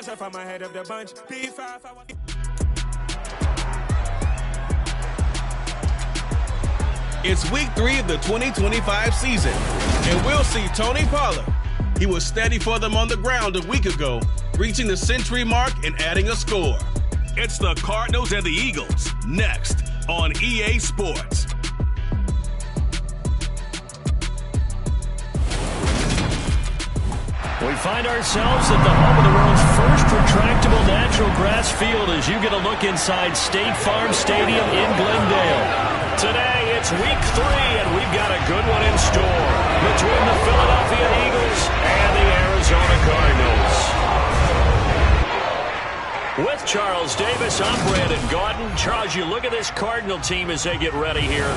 Joseph, I'm ahead of the bunch. P5. It's week 3 of the 2025 season, and we'll see Tony Pollard. He was steady for them on the ground a week ago, reaching the century mark and adding a score. It's the Cardinals and the Eagles, next on EA Sports. We find ourselves at the home of the world's first retractable natural grass field as you get a look inside State Farm Stadium in Glendale. Today, it's week 3, and we've got a good one in store between the Philadelphia Eagles and the Arizona Cardinals. With Charles Davis, I'm Brandon Gaudin. Charles, you look at this Cardinal team as they get ready here.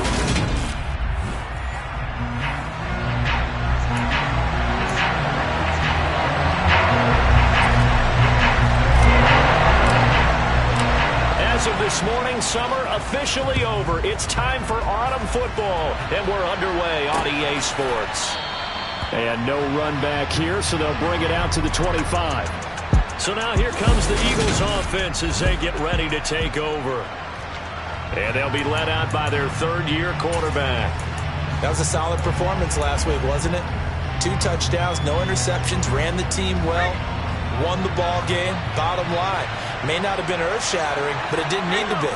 As of this morning, summer officially over. It's time for autumn football, and we're underway on EA Sports. And no run back here, so they'll bring it out to the 25. So now here comes the Eagles offense as they get ready to take over. And they'll be led out by their third-year quarterback. That was a solid performance last week, wasn't it? 2 touchdowns, no interceptions, ran the team well, won the ball game. Bottom line, may not have been earth-shattering, but it didn't need to be.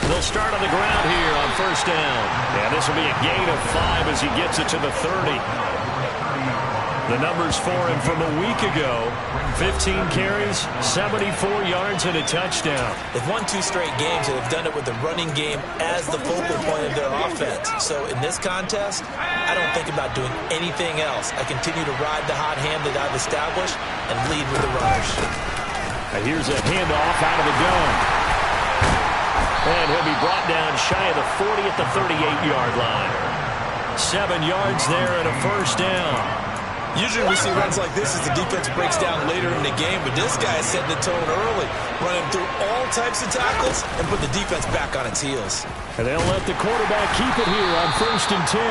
They'll start on the ground here on first down. And this will be a gain of 5 as he gets it to the 30. The numbers for him from a week ago: 15 carries, 74 yards, and a touchdown. They've won 2 straight games, and they've done it with the running game as the focal point of their offense. So in this contest, I don't think about doing anything else. I continue to ride the hot hand that I've established and lead with the runners. Now here's a handoff out of the gun. And he'll be brought down shy of the 40 at the 38-yard line. 7 yards there and a first down. Usually we see runs like this as the defense breaks down later in the game, but this guy is setting the tone early, running through all types of tackles and put the defense back on its heels. And they'll let the quarterback keep it here on first and 10.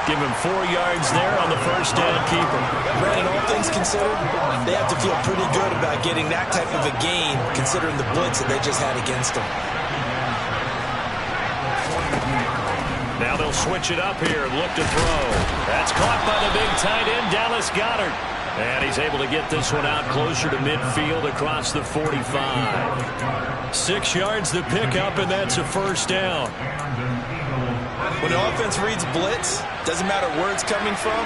Give him 4 yards there on the first down keeper. Brandon, all things considered, they have to feel pretty good about getting that type of a gain, considering the blitz that they just had against them. Now they'll switch it up here and look to throw. That's caught by the big tight end, Dallas Goedert. And he's able to get this one out closer to midfield across the 45. 6 yards to pick up, and that's a first down. When the offense reads blitz, doesn't matter where it's coming from,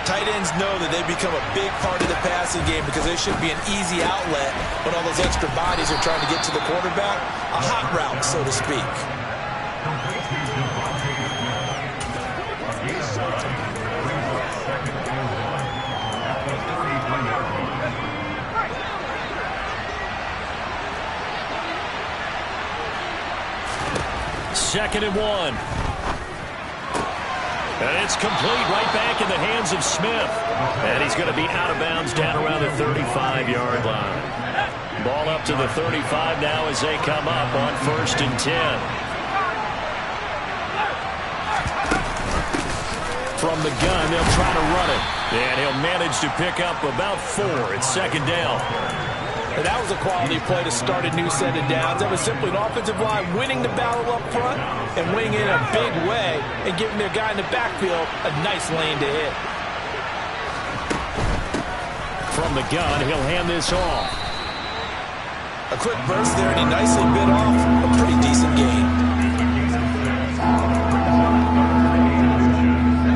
tight ends know that they become a big part of the passing game because they should be an easy outlet when all those extra bodies are trying to get to the quarterback. A hot route, so to speak. Second and 1. And it's complete right back in the hands of Smith. And he's going to be out of bounds down around the 35-yard line. Ball up to the 35 now as they come up on first and 10. From the gun, they'll try to run it. And he'll manage to pick up about 4. It's second down. And that was a quality play to start a new set of downs. That was simply an offensive line winning the battle up front and winning in a big way and giving their guy in the backfield a nice lane to hit. From the gun, he'll hand this off. A quick burst there, and he nicely bit off a pretty decent gain.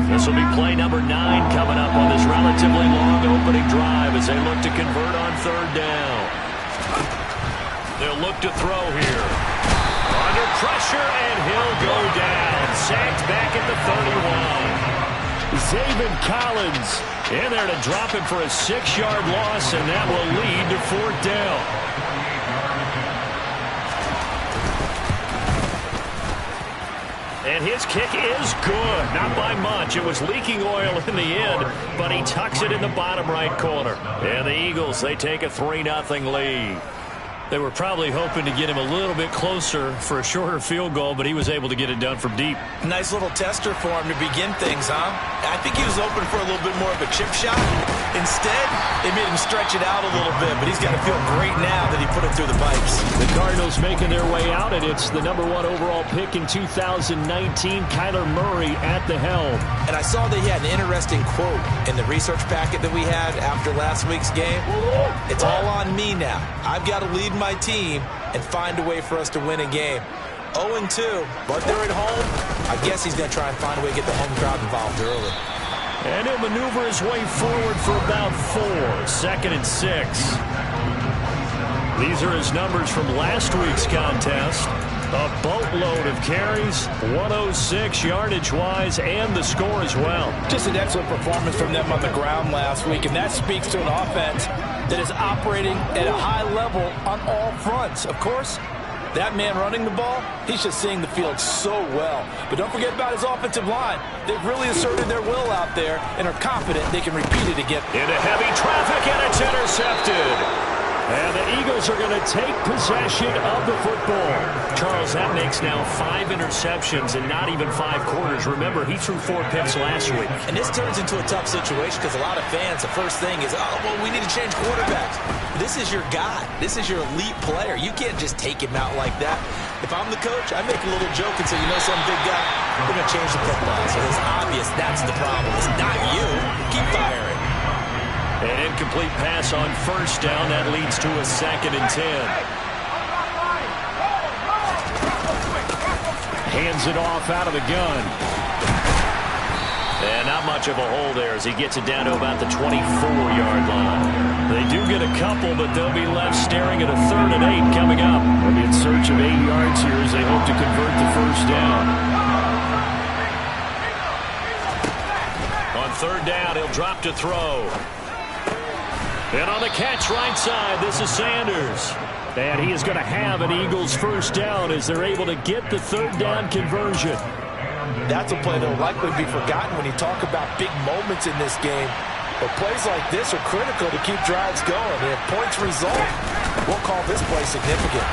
This will be play number 9 coming up on this relatively long opening drive as they look to convert on third down. They'll look to throw here. Under pressure, and he'll go down. Sacked back at the 31. Zaven Collins in there to drop him for a 6-yard loss, and that will lead to fourth down. And his kick is good. Not by much. It was leaking oil in the end, but he tucks it in the bottom right corner. And the Eagles, they take a 3-0 lead. They were probably hoping to get him a little bit closer for a shorter field goal, but he was able to get it done from deep. Nice little tester for him to begin things, huh? I think he was open for a little bit more of a chip shot. Instead, they made him stretch it out a little bit, but he's got to feel great now that he put it through the pipes. The Cardinals making their way out, and it's the #1 overall pick in 2019, Kyler Murray at the helm. And I saw that he had an interesting quote in the research packet that we had after last week's game. It's all on me now. I've got to lead my team and find a way for us to win a game. 0-2, but they're at home. I guess he's going to try and find a way to get the home crowd involved early. And he'll maneuver his way forward for about 4. 2nd and 6. These are his numbers from last week's contest. A boatload of carries, 106 yardage-wise, and the score as well. Just an excellent performance from them on the ground last week, and that speaks to an offense that is operating at a high level on all fronts. Of course, that man running the ball, he's just seeing the field so well. But don't forget about his offensive line. They've really asserted their will out there and are confident they can repeat it again. Into heavy traffic, and it's intercepted. And the Eagles are going to take possession of the football. Charles, that makes now 5 interceptions in not even 5 quarters. Remember, he threw 4 picks last week. And this turns into a tough situation because a lot of fans, the first thing is, oh, well, we need to change quarterbacks. This is your guy. This is your elite player. You can't just take him out like that. If I'm the coach, I make a little joke and say, you know, some big guy, we're going to change the football. So it's obvious that's the problem. It's not you. Keep firing. An incomplete pass on 1st down. That leads to a 2nd and 10. Hands it off out of the gun. And not much of a hole there as he gets it down to about the 24-yard line. They do get a couple, but they'll be left staring at a 3rd and 8 coming up. They'll be in search of 8 yards here as they hope to convert the 1st down. On 3rd down, he'll drop to throw. And on the catch right side, this is Sanders. And he is going to have an Eagles 1st down as they're able to get the 3rd down conversion. That's a play that will likely be forgotten when you talk about big moments in this game. But plays like this are critical to keep drives going. And if points result, we'll call this play significant.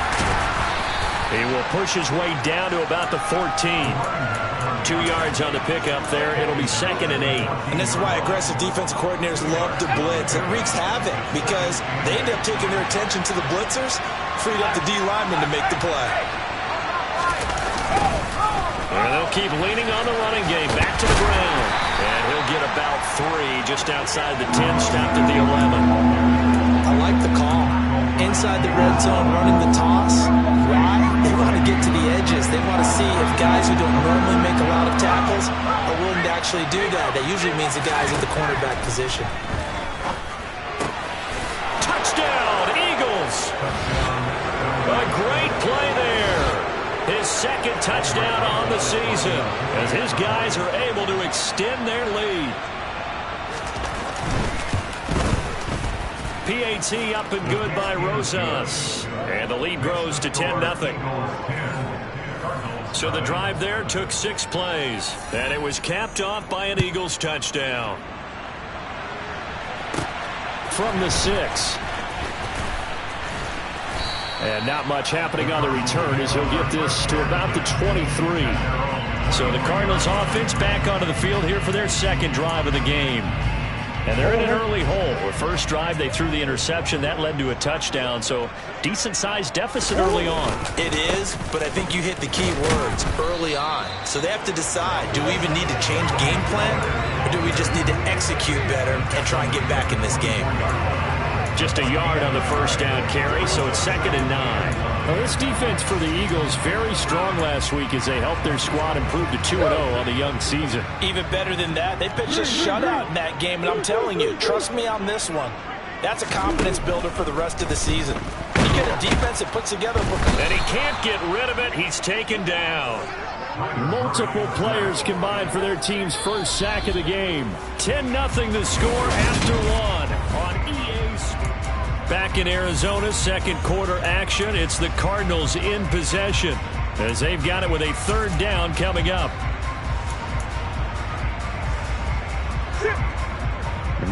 He will push his way down to about the 14. 2 yards on the pickup there. It'll be 2nd and 8. And this is why aggressive defensive coordinators love to blitz. It wreaks havoc because they end up taking their attention to the blitzers, freed up the D lineman to make the play. And they'll keep leaning on the running game. Back to the ground. And he'll get about 3 just outside the 10, stopped at the 11. I like the call. Inside the red zone, running the toss. Why? They want to get to the edges. They want to see if guys who don't normally make a lot of tackles are willing to actually do that. That usually means the guys in the cornerback position. Touchdown, Eagles! A great play there. His 2nd touchdown on the season as his guys are able to extend their lead. PAT up and good by Rosas. And the lead grows to 10-0. So the drive there took 6 plays. And it was capped off by an Eagles touchdown. From the 6. And not much happening on the return as he'll get this to about the 23. So the Cardinals offense back onto the field here for their 2nd drive of the game. And they're in an early hole. The first drive, they threw the interception. That led to a touchdown. So decent-sized deficit early on. It is, but I think you hit the key words, early on. So they have to decide, do we even need to change game plan? Or do we just need to execute better and try and get back in this game? Just a yard on the 1st down carry, so it's 2nd and 9. Well, this defense for the Eagles very strong last week as they helped their squad improve to 2-0 on the young season. Even better than that, they pitched a shutout in that game, and I'm telling you, trust me on this one. That's a confidence builder for the rest of the season. You get a defense that puts together... And he can't get rid of it. He's taken down. Multiple players combined for their team's 1st sack of the game. 10-0 the score after 1 on EA Sports. Back in Arizona, 2nd quarter action. It's the Cardinals in possession as they've got it with a 3rd down coming up.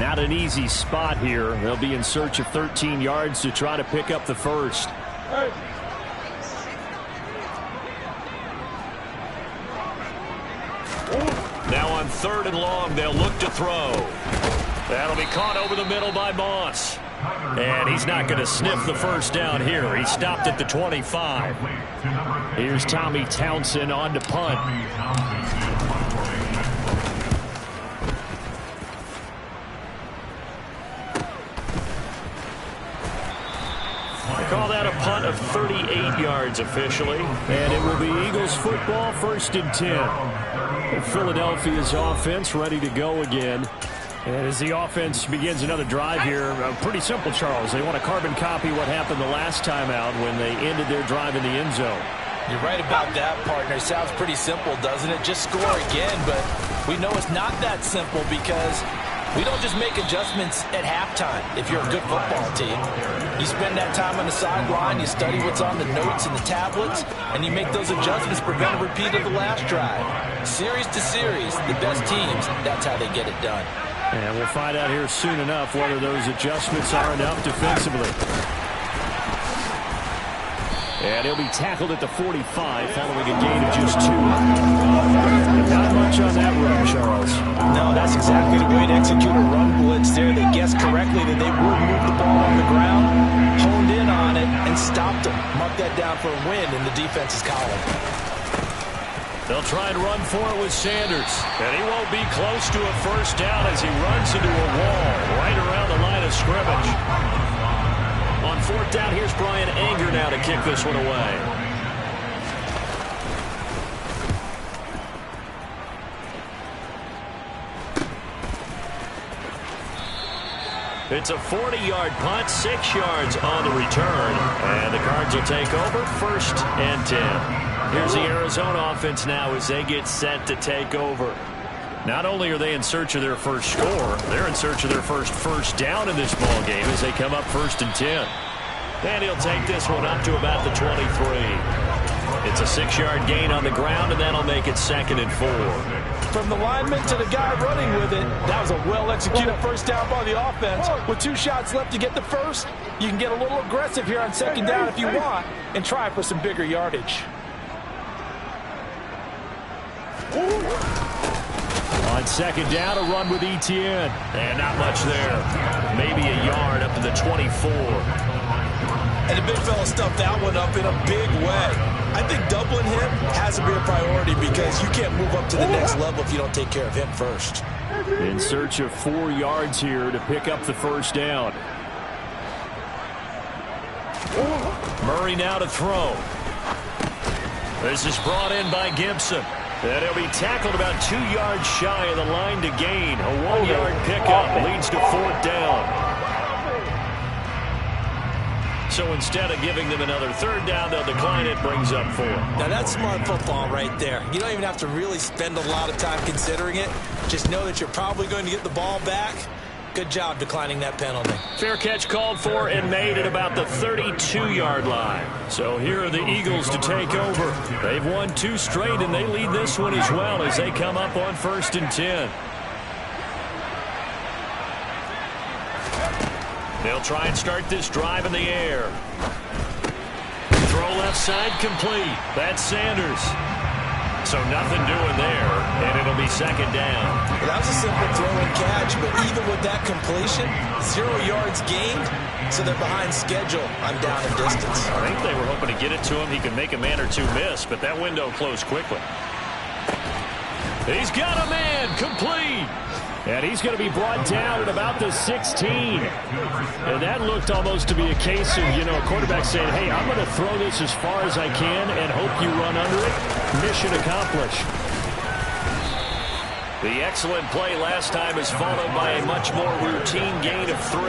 Not an easy spot here. They'll be in search of 13 yards to try to pick up the 1st. Now on 3rd and long, they'll look to throw. That'll be caught over the middle by Moss. And he's not going to sniff the first down here. He stopped at the 25. Here's Tommy Townsend on to punt. They call that a punt of 38 yards officially. And it will be Eagles football, 1st and 10. Philadelphia's offense ready to go again. And as the offense begins another drive here, pretty simple, Charles. They want to carbon copy what happened the last time out when they ended their drive in the end zone. You're right about that, partner. Sounds pretty simple, doesn't it? Just score again, but we know it's not that simple because we don't just make adjustments at halftime if you're a good football team. You spend that time on the sideline, you study what's on the notes and the tablets, and you make those adjustments to prevent a repeat of the last drive. Series to series, the best teams, that's how they get it done. And we'll find out here soon enough whether those adjustments are enough defensively. And he'll be tackled at the 45 following a gain of just 2. Not much on that run, Charles. No, that's exactly the way to execute a run blitz there. They guessed correctly that they would move the ball on the ground, honed in on it, and stopped them. Mark that down for a win in the defense's column. They'll try and run for it with Sanders. And he won't be close to a first down as he runs into a wall right around the line of scrimmage. On 4th down, here's Brian Anger now to kick this one away. It's a 40-yard punt, 6 yards on the return. And the Cards will take over, 1st and 10. Here's the Arizona offense now as they get set to take over. Not only are they in search of their first score, they're in search of their first down in this ball game as they come up 1st and 10. And he'll take this one up to about the 23. It's a 6-yard gain on the ground, and that'll make it 2nd and 4. From the lineman to the guy running with it, that was a well-executed first down by the offense. With 2 shots left to get the first, you can get a little aggressive here on 2nd down if you want and try for some bigger yardage. On 2nd down, a run with Etienne. And not much there. Maybe a yard up to the 24. And the big fella stuffed that one up in a big way. I think doubling him has to be a priority because you can't move up to the next level if you don't take care of him first. In search of 4 yards here to pick up the first down. Murray now to throw. This is brought in by Gibson. And he'll be tackled about 2 yards shy of the line to gain. A 1-yard pickup leads to 4th down. So instead of giving them another 3rd down, they'll decline it, brings up 4. Now that's smart football right there. You don't even have to really spend a lot of time considering it. Just know that you're probably going to get the ball back. Good job declining that penalty. Fair catch called for and made at about the 32-yard line. So here are the Eagles to take over. They've won 2 straight, and they lead this one as well as they come up on 1st and 10. They'll try and start this drive in the air. Throw left side complete. That's Sanders. So nothing doing there, and it'll be 2nd down. Well, that was a simple throw and catch, but even with that completion, 0 yards gained, so they're behind schedule on down and distance. I think they were hoping to get it to him. He could make a man or 2 miss, but that window closed quickly. He's got a man, complete. And he's going to be brought down at about the 16. And that looked almost to be a case of, a quarterback saying, hey, I'm going to throw this as far as I can and hope you run under it. Mission accomplished. The excellent play last time is followed by a much more routine gain of 3.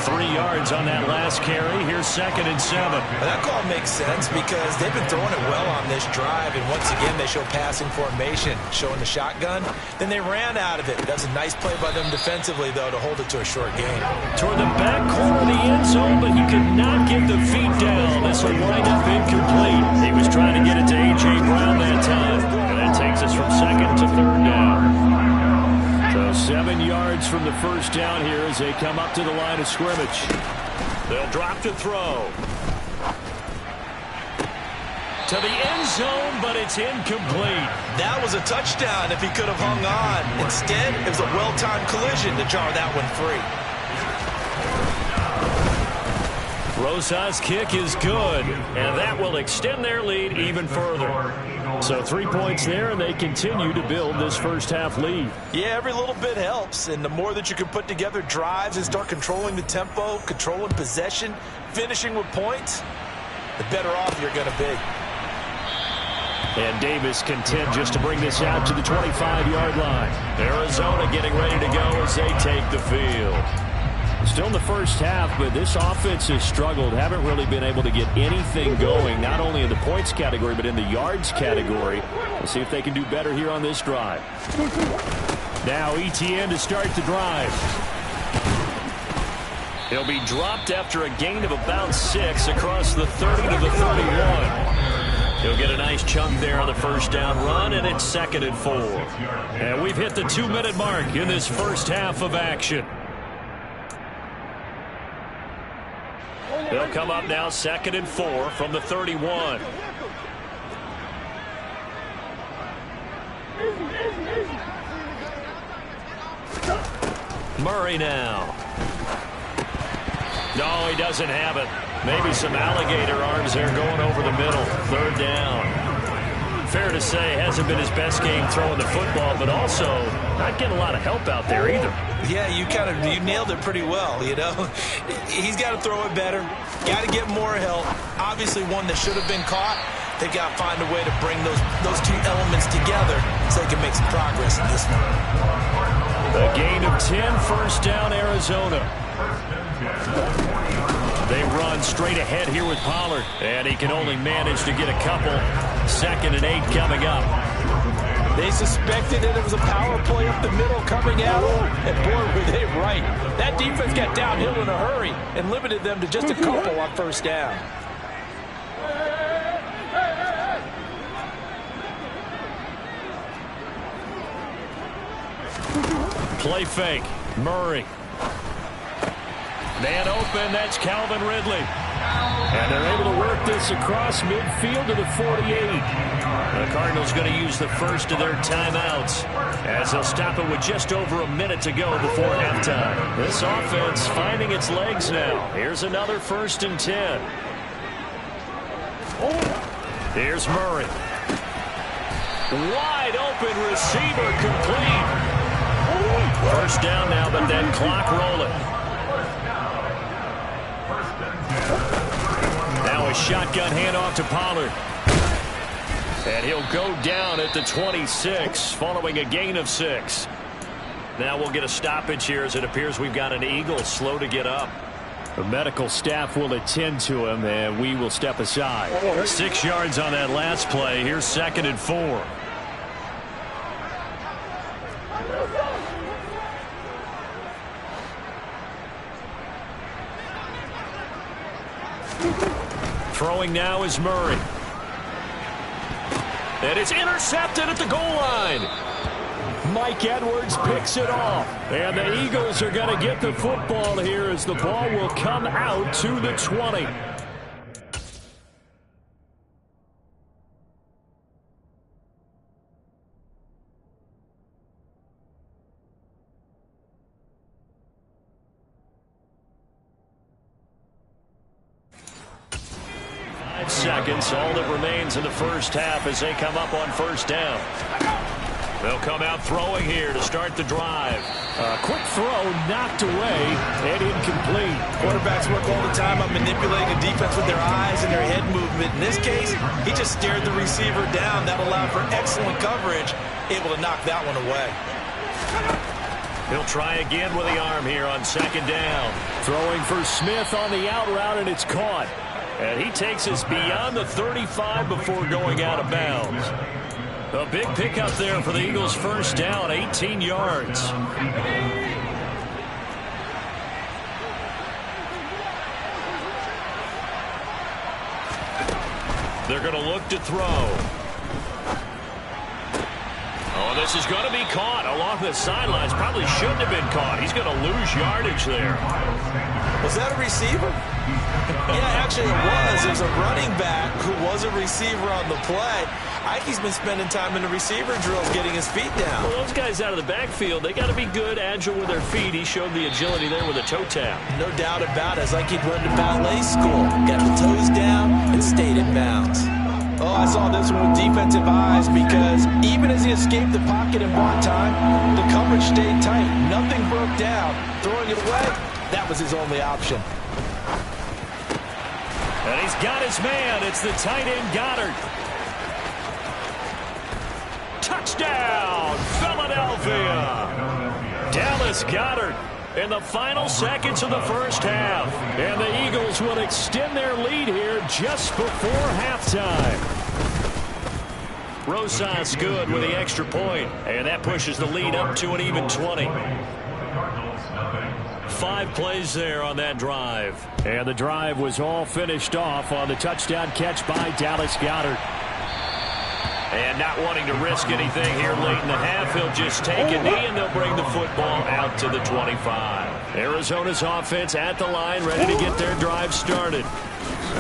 3 yards on that last carry. Here's 2nd and 7. Well, that call makes sense because they've been throwing it well on this drive, and once again they show passing formation, showing the shotgun. Then they ran out of it. That was a nice play by them defensively, though, to hold it to a short gain. Toward the back corner of the end zone, but he could not get the feet down. This will wind up incomplete. He was trying to get it to A.J. Brown that time. And that takes us from 2nd to 3rd down. So 7 yards from the first down here as they come up to the line of scrimmage. They'll drop to throw. to the end zone, but it's incomplete. That was a touchdown if he could have hung on. Instead, it was a well-timed collision to jar that one free. Rosa's kick is good, and that will extend their lead even further. So 3 points there, and they continue to build this first-half lead. Yeah, every little bit helps, and the more that you can put together drives and start controlling the tempo, controlling possession, finishing with points, the better off you're going to be. And Davis content just to bring this out to the 25-yard line. Arizona getting ready to go as they take the field. Still in the first half, but this offense has struggled. Haven't really been able to get anything going, not only in the points category, but in the yards category. We'll see if they can do better here on this drive. Now Etienne to start the drive. He'll be dropped after a gain of about 6 across the 30 to the 31. He'll get a nice chunk there on the first down run, and it's 2nd and 4. And we've hit the 2-minute mark in this first half of action. They'll come up now 2nd and 4 from the 31. Murray now. No, he doesn't have it. Maybe some alligator arms there going over the middle. 3rd down. Fair to say, hasn't been his best game throwing the football, but also not getting a lot of help out there either. Yeah, you nailed it pretty well, you know. He's got to throw it better. Got to get more help. Obviously one that should have been caught. They got to find a way to bring those two elements together so they can make some progress in this one. A gain of 10, 1st down, Arizona. They run straight ahead here with Pollard, and he can only manage to get a couple. 2nd and 8 coming up. They suspected that it was a power play up the middle coming at them, and boy, were they right. That defense got downhill in a hurry and limited them to just a couple on 1st down. Play fake. Murray. Man open, that's Calvin Ridley. And they're able to work this across midfield to the 48. The Cardinals going to use the first of their timeouts as they'll stop it with just over a minute to go before halftime. This offense finding its legs now. Here's another 1st and 10. Here's Murray. Wide open receiver complete. 1st down now, but then clock rolling. Now a shotgun handoff to Pollard. And he'll go down at the 26 following a gain of 6. Now we'll get a stoppage here as it appears we've got an Eagle slow to get up. The medical staff will attend to him, and we will step aside. 6 yards on that last play. Here's 2nd and 4. Throwing now is Murray. And it's intercepted at the goal line. Mike Edwards picks it off. And the Eagles are going to get the football here as the ball will come out to the 20. Seconds, all that remains in the first half as they come up on 1st down. They'll come out throwing here to start the drive. A quick throw knocked away and incomplete. Quarterbacks work all the time on manipulating a defense with their eyes and their head movement. In this case, he just stared the receiver down. That allowed for excellent coverage, able to knock that one away. He'll try again with the arm here on 2nd down. Throwing for Smith on the out route, and it's caught. And he takes us beyond the 35 before going out of bounds. A big pickup there for the Eagles' 1st down, 18 yards. They're going to look to throw. Oh, this is going to be caught along the sidelines. Probably shouldn't have been caught. He's going to lose yardage there. Was that a receiver? Yeah, actually it was. There's a running back who was a receiver on the play. Ike's been spending time in the receiver drills getting his feet down. Well, those guys out of the backfield, they got to be good, agile with their feet. He showed the agility there with a toe tap. No doubt about it. It's like he'd run to ballet school. Got the toes down and stayed in bounds. Oh, I saw this one with defensive eyes because even as he escaped the pocket and bought time, the coverage stayed tight. Nothing broke down. Throwing it away, that was his only option. And he's got his man. It's the tight end Goddard. Touchdown, Philadelphia. Dallas Goedert in the final seconds of the first half. And the Eagles will extend their lead here just before halftime. Rosas good with the extra point. And that pushes the lead up to an even 20. 5 plays there on that drive. And the drive was all finished off on the touchdown catch by Dallas Goedert. And not wanting to risk anything here late in the half, he'll just take a knee and they'll bring the football out to the 25. Arizona's offense at the line, ready to get their drive started.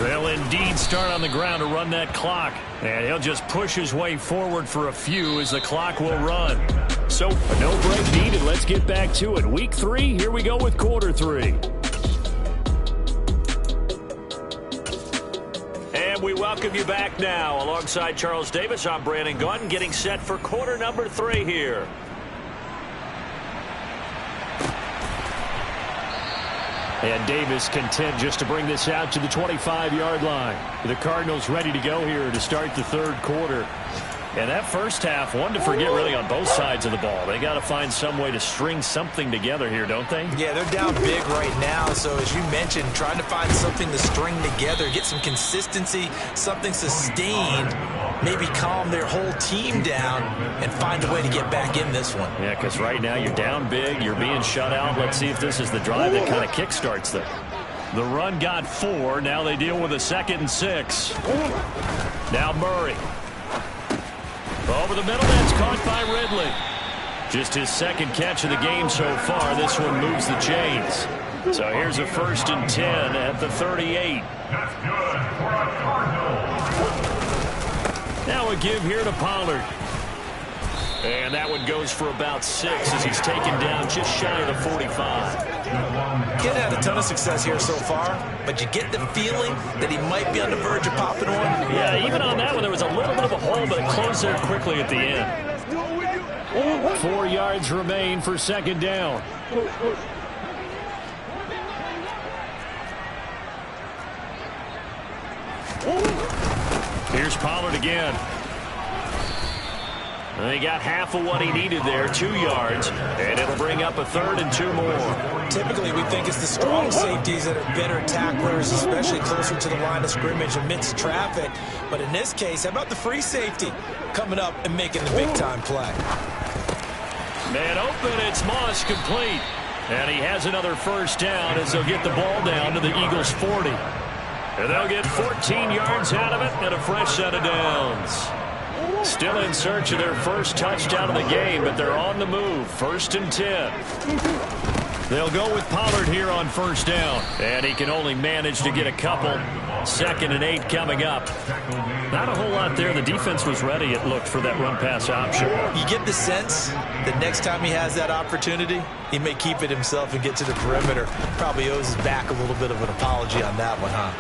They'll indeed start on the ground to run that clock. And he'll just push his way forward for a few as the clock will run. So, no break needed. Let's get back to it. Week 3, here we go with quarter 3. And we welcome you back now. Alongside Charles Davis, I'm Brandon Gaudin, getting set for quarter number 3 here. And Davis content just to bring this out to the 25-yard line. The Cardinals ready to go here to start the third quarter. And that first half, one to forget really on both sides of the ball. They got to find some way to string something together here, don't they? Yeah, they're down big right now. So as you mentioned, trying to find something to string together, get some consistency, something sustained, maybe calm their whole team down and find a way to get back in this one. Yeah, because right now you're down big, you're being shut out. Let's see if this is the drive that kind of kickstarts them. The run got 4. Now they deal with a 2nd and 6. Now Murray. Over the middle, that's caught by Ridley. Just his 2nd catch of the game so far. This one moves the chains. So here's a 1st and 10 at the 38. Now a give here to Pollard. And that one goes for about 6 as he's taken down just shy of the 45. He hasn't had a ton of success here so far, but you get the feeling that he might be on the verge of popping one. Yeah, even on that one, there was a little bit of a hole, but it closed there quickly at the end. 4 yards remain for 2nd down. Here's Pollard again. And he got half of what he needed there, 2 yards, and it'll bring up a 3rd and 2 more. Typically, we think it's the strong safeties that are better tacklers, especially closer to the line of scrimmage amidst traffic. But in this case, how about the free safety coming up and making the big-time play? Man open, it's Moss complete. And he has another 1st down as they'll get the ball down to the Eagles' 40. And they'll get 14 yards out of it and a fresh set of downs. Still in search of their first touchdown of the game, but they're on the move. 1st and 10. They'll go with Pollard here on 1st down. And he can only manage to get a couple. 2nd and 8 coming up. Not a whole lot there. The defense was ready, it looked, for that run-pass option. You get the sense that next time he has that opportunity, he may keep it himself and get to the perimeter. Probably owes his back a little bit of an apology on that one, huh?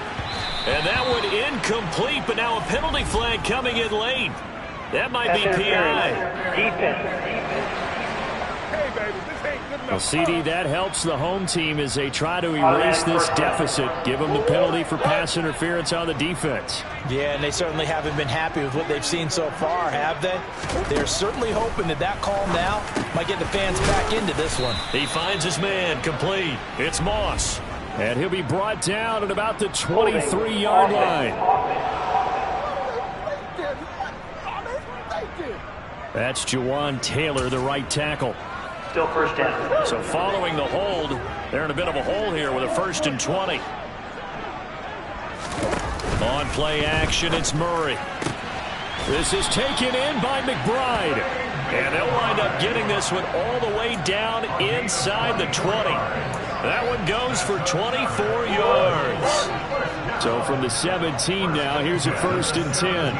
And that one incomplete, but now a penalty flag coming in late. That might be PI. Well, CD, that helps the home team as they try to erase this deficit. Give them the penalty for pass interference on the defense. Yeah, and they certainly haven't been happy with what they've seen so far, have they? They're certainly hoping that that call now might get the fans back into this one. He finds his man, complete. It's Moss. And he'll be brought down at about the 23-yard line. That's Jawan Taylor, the right tackle. Still 1st down. So following the hold, they're in a bit of a hole here with a 1st and 20. On play action, it's Murray. This is taken in by McBride. And they'll wind up getting this one all the way down inside the 20. That one goes for 24 yards. So from the 17 now, here's a 1st and 10.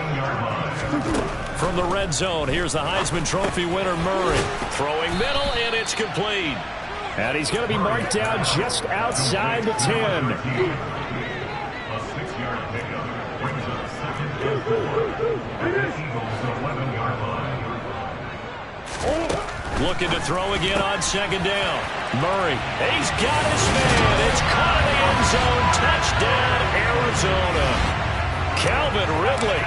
From the red zone, here's the Heisman Trophy winner, Murray. Throwing middle, and it's complete. And he's going to be marked down just outside the 10. Looking to throw again on 2nd down. Murray, he's got his man. It's caught in the end zone. Touchdown, Arizona. Calvin Ridley,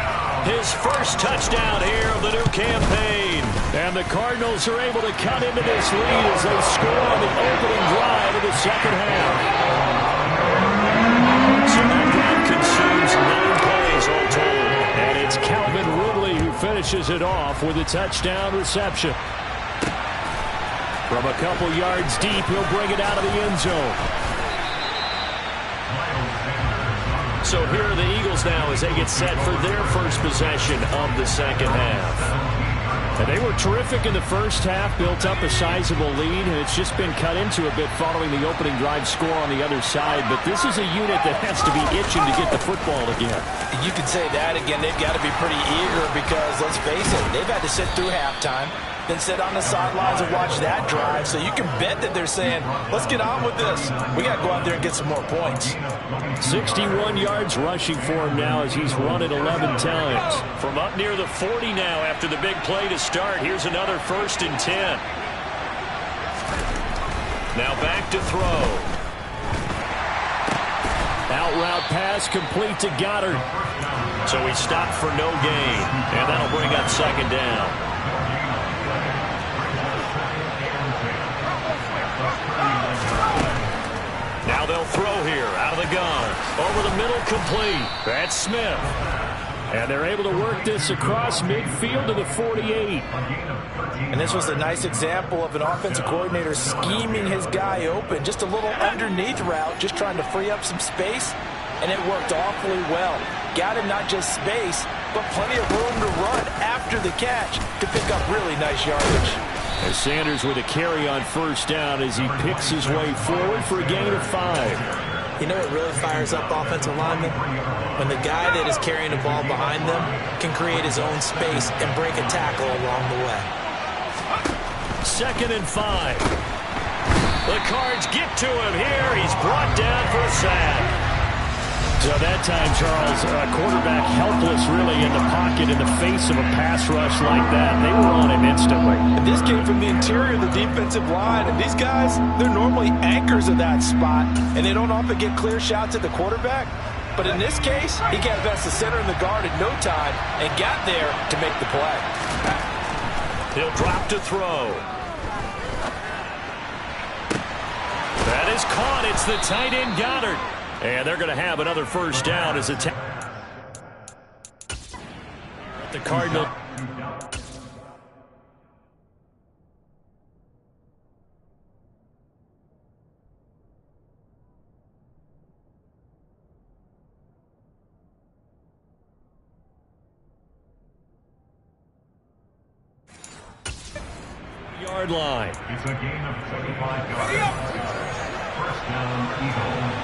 his first touchdown here of the new campaign. And the Cardinals are able to cut into this lead as they score on the opening drive of the second half. So that drive consumes 9 plays all told. And it's Calvin Ridley who finishes it off with a touchdown reception. From a couple yards deep, he'll bring it out of the end zone. So here are the Eagles now as they get set for their first possession of the second half. And they were terrific in the first half, built up a sizable lead, and it's just been cut into a bit following the opening drive score on the other side. But this is a unit that has to be itching to get the football again. You could say that again. They've got to be pretty eager because, let's face it, they've had to sit through halftime, then sit on the sidelines and watch that drive. So you can bet that they're saying, let's get on with this. We got to go out there and get some more points. 61 yards rushing for him now as he's run it 11 times. From up near the 40 now after the big play to start. Here's another 1st and 10. Now back to throw. Out route pass complete to Goddard. So he stopped for no gain. And that'll bring up 2nd down. Now they'll throw here out of the gun. Over the middle, complete. That's Smith. And they're able to work this across midfield to the 48. And this was a nice example of an offensive coordinator scheming his guy open. Just a little underneath route, just trying to free up some space. And it worked awfully well. Got him not just space, but plenty of room to run after the catch to pick up really nice yardage. As Sanders with a carry on 1st down as he picks his way forward for a gain of 5. You know what really fires up offensive linemen? When the guy that is carrying the ball behind them can create his own space and break a tackle along the way. 2nd and 5. The Cards get to him here. He's brought down for a sack. So that time, Charles, a quarterback helpless really in the pocket in the face of a pass rush like that. They were on him instantly. And this came from the interior of the defensive line. And these guys, they're normally anchors of that spot. And they don't often get clear shots at the quarterback. But in this case, he got past the center and the guard in no time and got there to make the play. He'll drop to throw. That is caught. It's the tight end Goddard. And they're going to have another 1st down as the Cardinals. Yard line. It's a gain of 75 yards. 1st down, Eagles.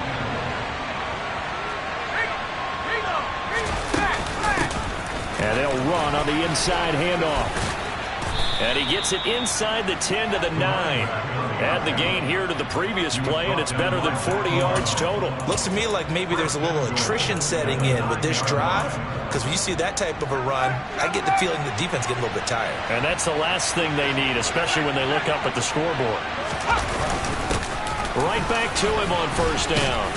And they'll run on the inside handoff. And he gets it inside the 10 to the 9. Add the gain here to the previous play, and it's better than 40 yards total. Looks to me like maybe there's a little attrition setting in with this drive, because when you see that type of a run, I get the feeling the defense getting a little bit tired. And that's the last thing they need, especially when they look up at the scoreboard. Right back to him on 1st down.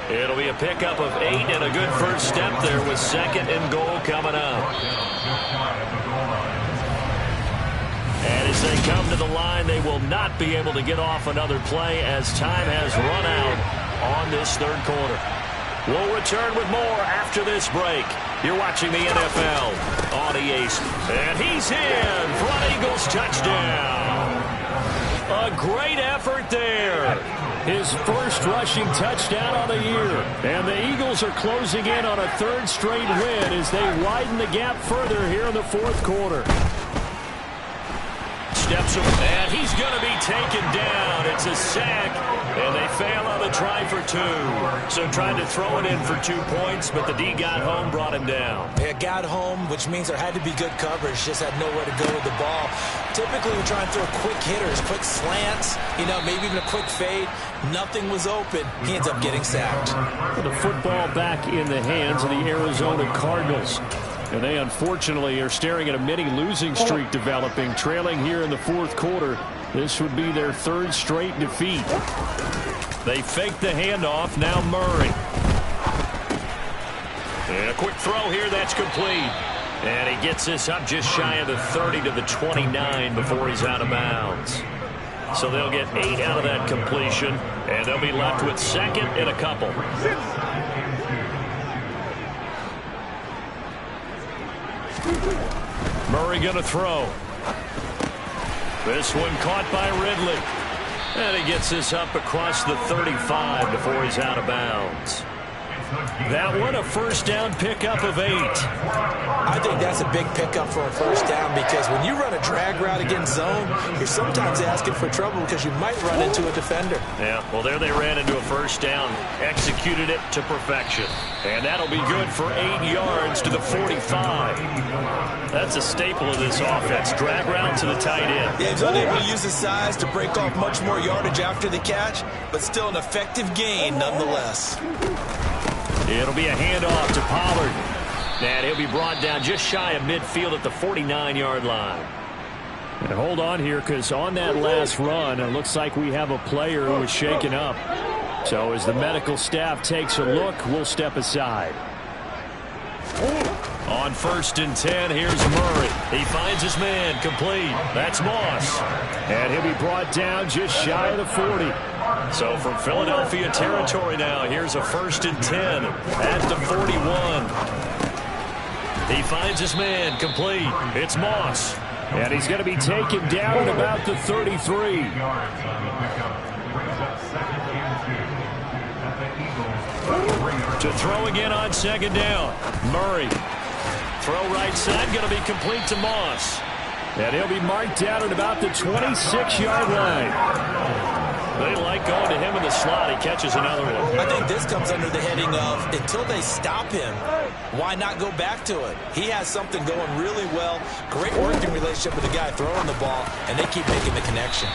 It'll be a pickup of 8 and a good first step there with 2nd and goal coming up. And as they come to the line, they will not be able to get off another play as time has run out on this 3rd quarter. We'll return with more after this break. You're watching the NFL on EA. And he's in for an Eagles touchdown. A great effort there. His first rushing touchdown on the year. And the Eagles are closing in on a 3rd straight win as they widen the gap further here in the 4th quarter. steps away, and he's going to be taken down. It's a sack, and they fail on the try for 2. So tried to throw it in for 2 points, but the D got home, brought him down. It got home, which means there had to be good coverage. Just had nowhere to go with the ball. Typically, we try and throw quick hitters, quick slants, maybe even a quick fade. Nothing was open. He ends up getting sacked. The football back in the hands of the Arizona Cardinals. And they, unfortunately, are staring at a mini-losing streak developing, trailing here in the 4th quarter. This would be their 3rd straight defeat. They fake the handoff. Now Murray. And a quick throw here. That's complete. And he gets this up just shy of the 30 to the 29 before he's out of bounds. So they'll get 8 out of that completion, and they'll be left with 2nd and a couple. Murray going to throw. This one caught by Ridley. And he gets this up across the 35 before he's out of bounds. That one, a first down pickup of 8. I think that's a big pickup for a first down because when you run a drag route against zone, you're sometimes asking for trouble because you might run into a defender. Yeah, well, there they ran into a first down, executed it to perfection. And that'll be good for 8 yards to the 45. That's a staple of this offense, drag route to the tight end. Yeah, he's unable to use his size to break off much more yardage after the catch, but still an effective gain nonetheless. It'll be a handoff to Pollard. And he'll be brought down just shy of midfield at the 49-yard line. And hold on here, because on that last run, it looks like we have a player who is shaken up. So as the medical staff takes a look, we'll step aside. On 1st and 10, here's Murray. He finds his man, complete. That's Moss. And he'll be brought down just shy of the 40. So from Philadelphia territory now, here's a 1st and 10 at the 41. He finds his man, complete. It's Moss. And he's going to be taken down at about the 33. To throw again on 2nd down. Murray. Throw right side, going to be complete to Moss. And he'll be marked down at about the 26-yard line. They like going to him in the slot. He catches another one. I think this comes under the heading of until they stop him, why not go back to it? He has something going really well. Great working relationship with the guy throwing the ball, and they keep making the connection.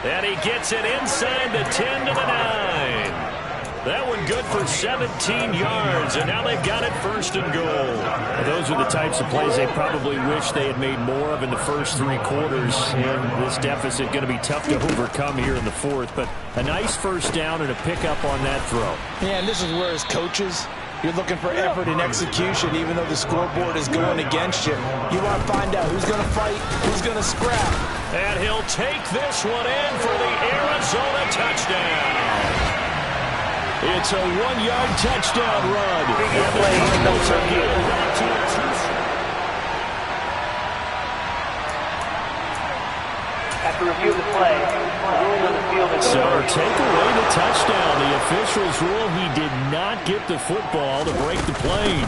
And he gets it inside the 10 to the 9. That one good for 17 yards, and now they've got it 1st and goal. Well, those are the types of plays they probably wish they had made more of in the first 3 quarters. And this deficit going to be tough to overcome here in the 4th. But a nice first down and a pickup on that throw. Yeah, and this is where as coaches, you're looking for effort and execution, even though the scoreboard is going against you. You want to find out who's going to fight, who's going to scrap. And he'll take this one in for the Arizona touchdown. It's a 1-yard touchdown run. After review of the play, the ruling on the field is so take away the touchdown. The officials rule he did not get the football to break the play.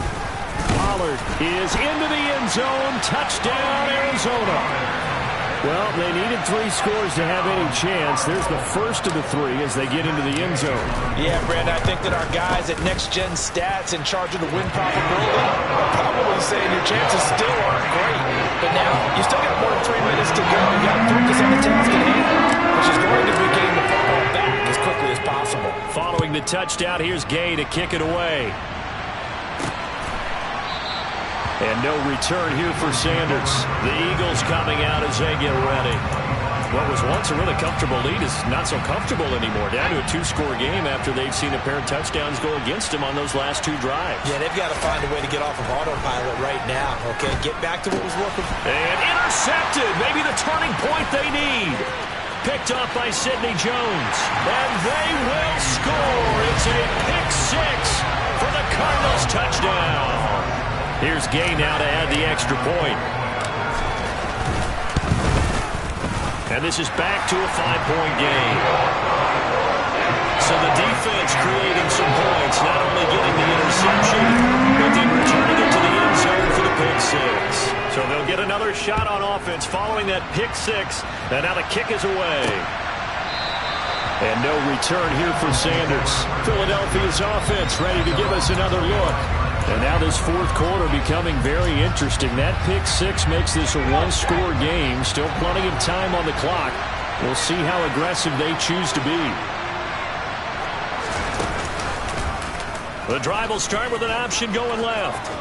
Pollard is into the end zone. Touchdown, Arizona. Well, they needed 3 scores to have any chance. There's the first of the 3 as they get into the end zone. Yeah, Brandon, I think that our guys at Next Gen Stats in charge of the win probability are probably saying your chances still aren't great. But now, you still got more than 3 minutes to go. You got to focus on the task at hand, which is going to be getting the football back as quickly as possible. Following the touchdown, here's Gay to kick it away. And no return here for Sanders. The Eagles coming out as they get ready. What was once a really comfortable lead is not so comfortable anymore. Down to a 2-score game after they've seen a pair of touchdowns go against them on those last 2 drives. Yeah, they've got to find a way to get off of autopilot right now, okay? Get back to what was working. And intercepted. Maybe the turning point they need. Picked up by Sidney Jones. And they will score. It's a pick 6 for the Cardinals touchdown. Here's Gay now to add the extra point. And this is back to a 5-point game. So the defense creating some points, not only getting the interception, but then returning it to the end zone for the pick 6. So they'll get another shot on offense following that pick six. And now the kick is away. And no return here for Sanders. Philadelphia's offense ready to give us another look. And now this fourth quarter becoming very interesting. That pick six makes this a one-score game. Still plenty of time on the clock. We'll see how aggressive they choose to be. The drive will start with an option going left.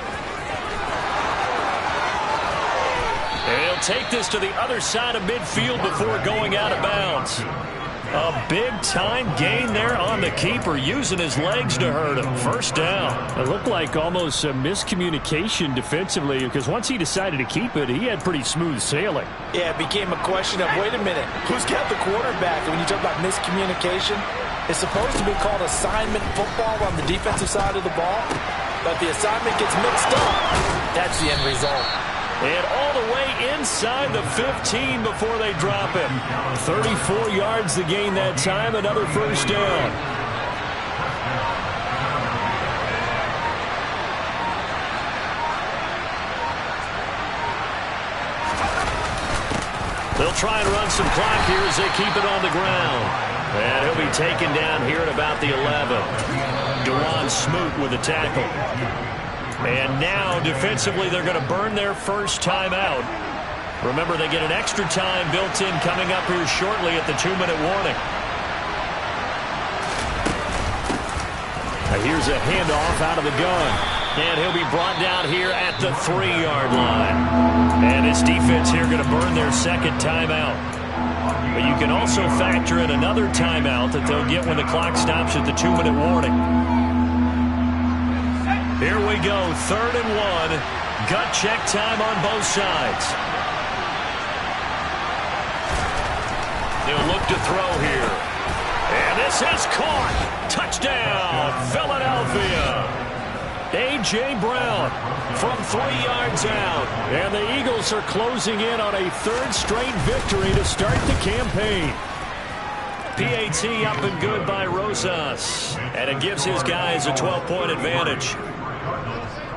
And he'll take this to the other side of midfield before going out of bounds. A big-time gain there on the keeper, using his legs to hurt him. First down. It looked like almost a miscommunication defensively, because once he decided to keep it, he had pretty smooth sailing. Yeah, it became a question of, wait a minute, who's got the quarterback? And when you talk about miscommunication, it's supposed to be called assignment football on the defensive side of the ball. But the assignment gets mixed up. That's the end result. And all the way inside the 15 before they drop him. 34 yards to gain that time, another first down. They'll try and run some clock here as they keep it on the ground. And he'll be taken down here at about the 11. Dewan Smoot with a tackle. And now, defensively, they're going to burn their first timeout. Remember, they get an extra time built in coming up here shortly at the 2-minute warning. Now here's a handoff out of the gun. And he'll be brought down here at the 3-yard line. And this defense here going to burn their second timeout. But you can also factor in another timeout that they'll get when the clock stops at the 2-minute warning. Here we go, 3rd and 1. Gut check time on both sides. They'll look to throw here. And this is caught. Touchdown, Philadelphia. A.J. Brown from 3 yards out. And the Eagles are closing in on a 3rd straight victory to start the campaign. PAT up and good by Rosas. And it gives his guys a 12-point advantage.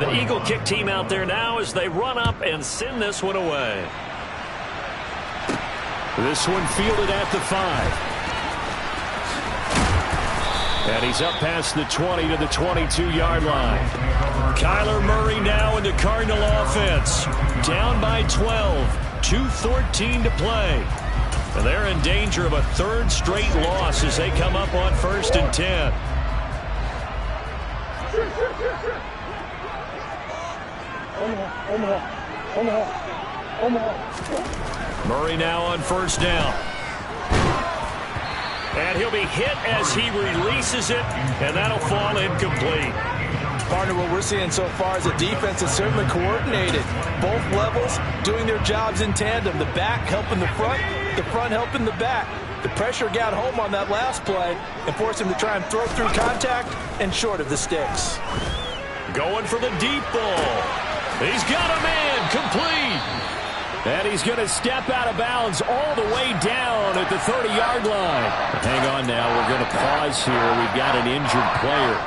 The Eagle kick team out there now as they run up and send this one away. This one fielded at the 5. And he's up past the 20 to the 22-yard line. Kyler Murray now into Cardinal offense. Down by 12. 2:14 to play. And they're in danger of a 3rd straight loss as they come up on 1st and 10. Murray now on 1st down. And he'll be hit as he releases it, and that'll fall incomplete. Partner, what we're seeing so far is a defense that's certainly coordinated. Both levels doing their jobs in tandem. The back helping the front helping the back. The pressure got home on that last play and forced him to try and throw through contact and short of the sticks. Going for the deep ball. He's got a man, complete. And he's going to step out of bounds all the way down at the 30-yard line. Hang on now, we're going to pause here. We've got an injured player.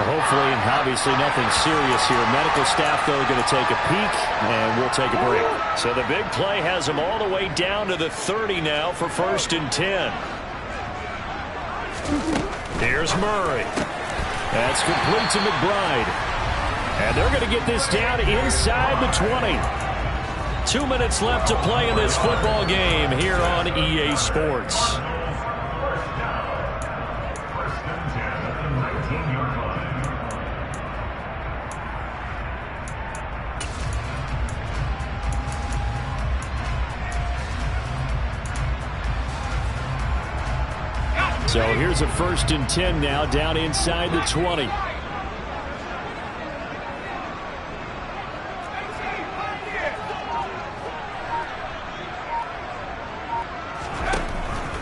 Hopefully, and obviously nothing serious here. Medical staff, though, going to take a peek, and we'll take a break. So the big play has him all the way down to the 30 now for 1st and 10. Here's Murray. That's complete to McBride. And they're going to get this down inside the 20. 2 minutes left to play in this football game here on EA Sports. So here's a 1st and 10 now down inside the 20.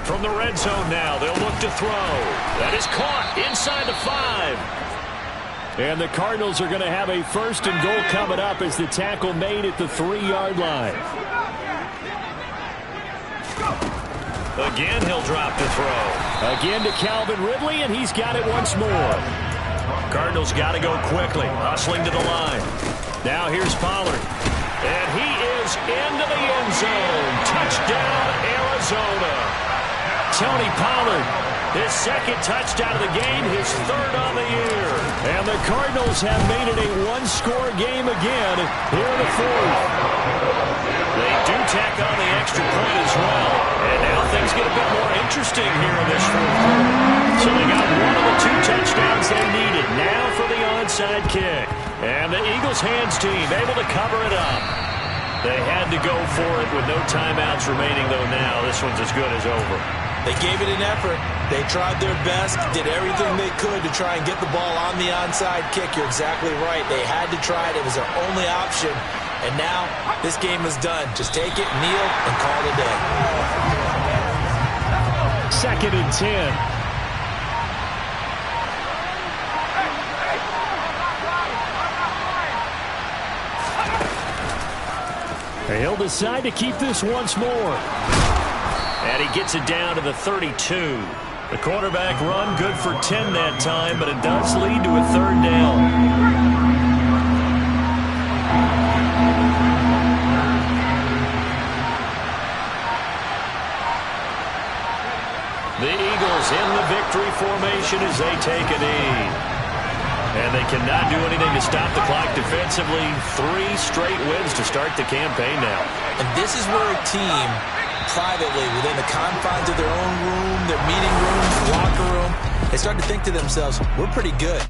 From the red zone now, they'll look to throw. That is caught inside the 5. And the Cardinals are going to have a 1st and goal coming up as the tackle made at the 3-yard line. Again, he'll drop to throw. Again to Calvin Ridley, and he's got it once more. Cardinals got to go quickly, hustling to the line. Now here's Pollard. And he is into the end zone. Touchdown, Arizona. Tony Pollard, his second touchdown of the game, his third on the year. And the Cardinals have made it a one-score game again here in the fourth. They do tack on the extra point as well. And now things get a bit more interesting here in this fourth quarter. So they got one of the two touchdowns they needed. Now for the onside kick. And the Eagles hands team able to cover it up. They had to go for it with no timeouts remaining, though now this one's as good as over. They gave it an effort. They tried their best, did everything they could to try and get the ball on the onside kick. You're exactly right. They had to try it. It was their only option. And now this game is done. Just take it, kneel, and call it a day. 2nd and 10. He'll decide to keep this once more. And he gets it down to the 32. The quarterback run good for 10 that time, but it does lead to a third down. The Eagles in the victory formation as they take a knee. And they cannot do anything to stop the clock defensively. 3 straight wins to start the campaign now. And this is where a team, privately, within the confines of their own room, their meeting rooms, locker room, they start to think to themselves, we're pretty good.